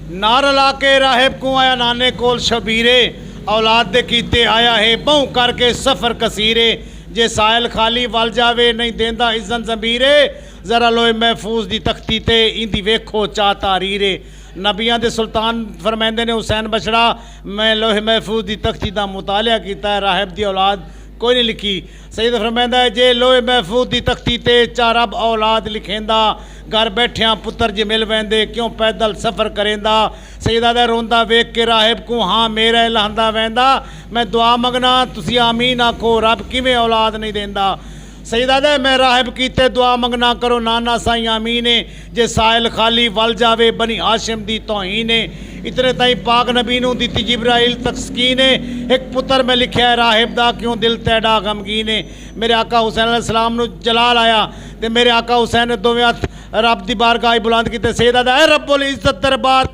नार ला के राहिब को आया नाने कोल शबीरे, औलाद दे कीते आया है बहु करके सफ़र कसीरे। जे सायल खाली वल जावे नहीं देंदा इज़न ज़मीरे, जरा लोए महफूज दी तख्ती ते इंदी वेखो चा तारीरे। नबियां दे सुल्तान फरमांदे ने हुसैन बछड़ा मैं लोहे महफूज दी तख्ती दा मुतालिया कीता है, राहिब दी औलाद कोई नहीं लिखी। सईद फरमांदा है जे लोहे महफूज दी तख्ती ते चा रब औलाद लिखेंदा, घर बैठिया पुत्र जे मिल वैंदे क्यों पैदल सफ़र करेंदा। सईदा दा रोंदा वेख के राहिब को हाँ मेरा लहंदा वैंदा, मैं दुआ मंगना तुसी आमीन आखो रब किवें औलाद नहीं देंदा। सईदा दे मैं राहिब कीते दुआ मंगना करो नाना साईं आमीने, जे साइल खाली वल जावे बनी हाशिम दी तौहीने। इतने ताई पाक नबी नूं दित्ती जिब्राइल तस्कीने, एक पुत्र मैं लिखा है राहिब दा क्यों दिल तैडा गमगीने। मेरे आका हुसैन अलैहिस्सलाम नूं जलाल आया ते मेरे आका हुसैन ने दोवें हत्थ रब दी बारगाह बुलंद कीते। सईदा दा ए रब्बुल इज्जत दरबार